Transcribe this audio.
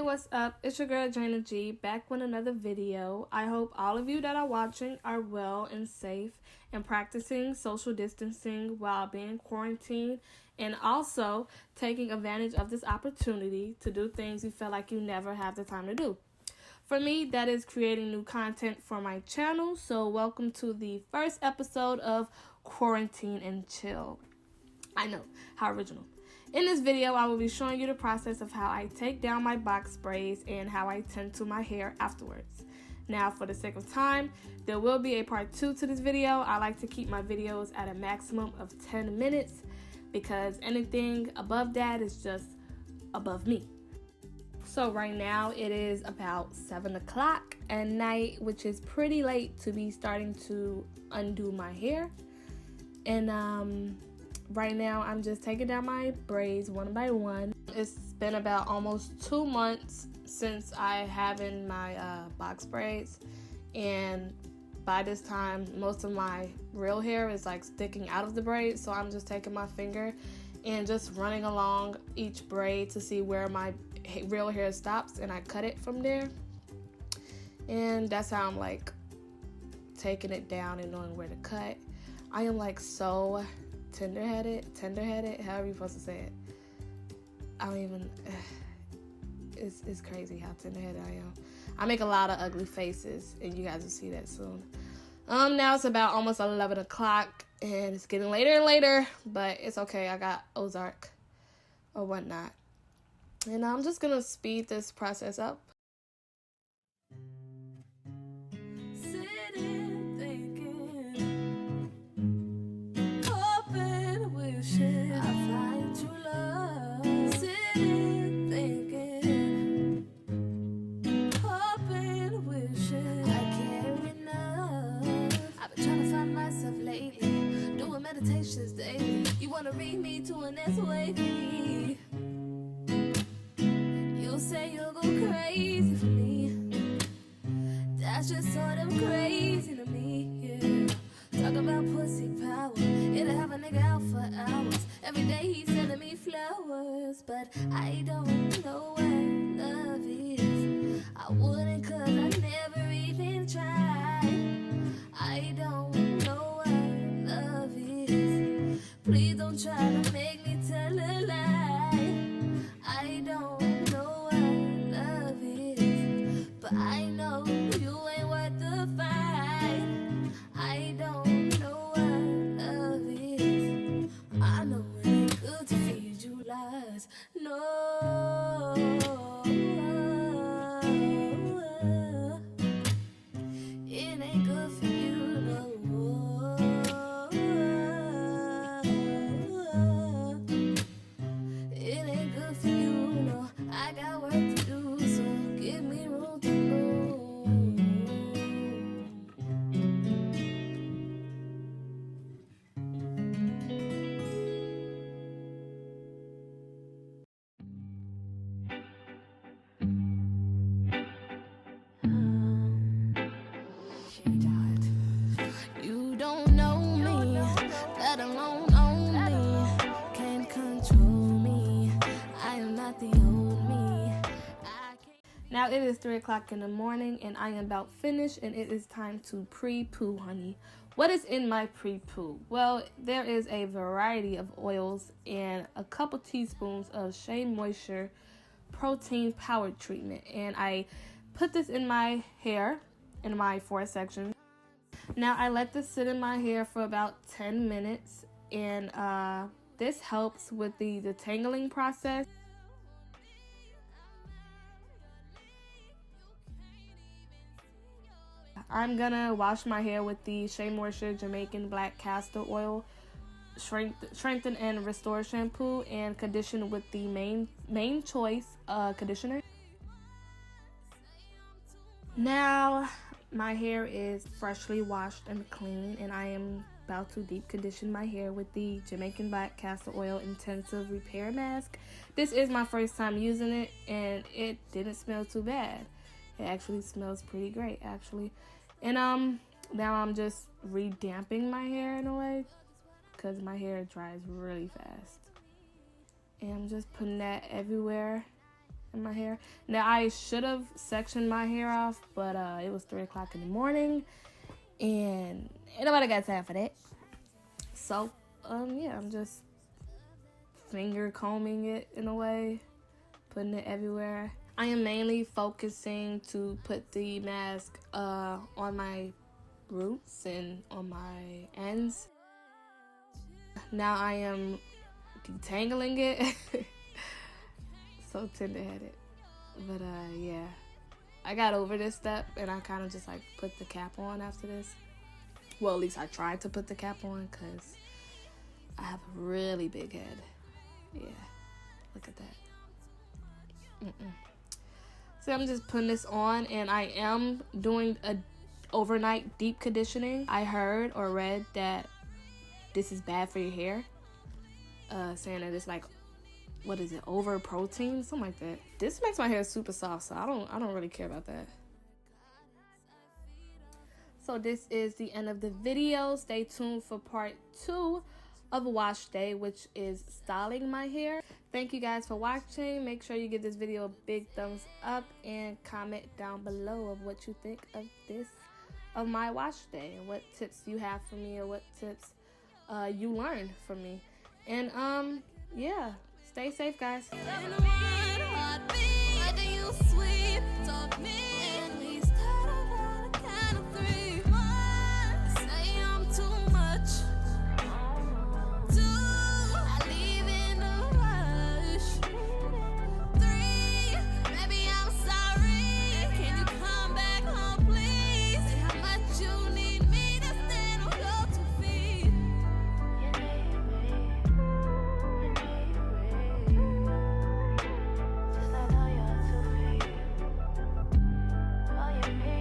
what's up? It's your girl Jana G, back with another video. I hope all of you that are watching are well and safe and practicing social distancing while being quarantined, and also taking advantage of this opportunity to do things you feel like you never have the time to do. For me, that is creating new content for my channel. So welcome to the first episode of Quarantine and Chill. I know, how original. In this video, I will be showing you the process of how I take down my box braids and how I tend to my hair afterwards. Now, for the sake of time, there will be a part 2 to this video. I like to keep my videos at a maximum of 10 minutes because anything above that is just above me. So right now it is about 7 o'clock at night, which is pretty late to be starting to undo my hair. And right now I'm just taking down my braids one by one. It's been about almost 2 months since I have in my box braids, and by this time most of my real hair is like sticking out of the braids, so I'm just taking my finger and just running along each braid to see where my real hair stops, and I cut it from there. And that's how I'm like taking it down and knowing where to cut. I am like so tender-headed, however you're supposed to say it. I don't even, it's crazy how tender-headed I am. I make a lot of ugly faces, and you guys will see that soon. Now it's about almost 11 o'clock, and it's getting later and later, but it's okay. I got Ozark or whatnot. And I'm just gonna speed this process up. Sitting thinking, hoping, wishing I find true love. Sitting thinking, hoping, wishing I care enough. I've been trying to find myself lately, doing meditations daily. You wanna read me to an S wavy? You'll say you'll go crazy for me. That's just sort of crazy to me, yeah. Talk about pussy power, it'll have a nigga out for hours. Every day he's sending me flowers, but I don't know what love is. I wouldn't, cause I never even tried. I don't know what love is. Please don't try to make me tell a lie. I don't know what love is, but I know you ain't worth the fight. I don't know what love is. I know it ain't good to feed you lies. No, it ain't good for you, no. It ain't good for you, no. I got work to do, so give me room to move. You don't know me, let alone own me. Can't control me. I am not the old me. Now it is 3 o'clock in the morning, and I am about finished, and it is time to pre-poo, honey. What is in my pre-poo? Well, there is a variety of oils and a couple teaspoons of Shea Moisture protein power treatment, and I put this in my hair, in my 4 sections. Now I let this sit in my hair for about 10 minutes, and this helps with the detangling process. I'm gonna wash my hair with the Shea Moisture Jamaican Black Castor Oil Strengthen and Restore Shampoo, and condition with the main choice conditioner. Now my hair is freshly washed and clean, and I am about to deep condition my hair with the Jamaican Black Castor Oil Intensive Repair Mask. This is my first time using it, and it didn't smell too bad. It actually smells pretty great, actually. And now I'm just redamping my hair in a way, because my hair dries really fast. And I'm just putting that everywhere in my hair. Now, I should have sectioned my hair off, but it was 3 o'clock in the morning, and ain't nobody got time for that. So, yeah, I'm just finger combing it in a way, putting it everywhere. I am mainly focusing to put the mask on my roots and on my ends. Now I am detangling it. So tender-headed. But yeah, I got over this step, and I kind of just like put the cap on after this. Well, at least I tried to put the cap on because I have a really big head. Yeah, look at that. So I'm just putting this on, and I am doing a overnight deep conditioning. I heard or read that this is bad for your hair, saying that it's like, what is it, over protein, something like that. This makes my hair super soft, so I don't really care about that. So this is the end of the video. Stay tuned for part 2 of wash day, which is styling my hair. Thank you guys for watching. Make sure you give this video a big thumbs up and comment down below of what you think of my wash day, and what tips you have for me, or what tips you learned from me. And yeah, stay safe, guys. All you need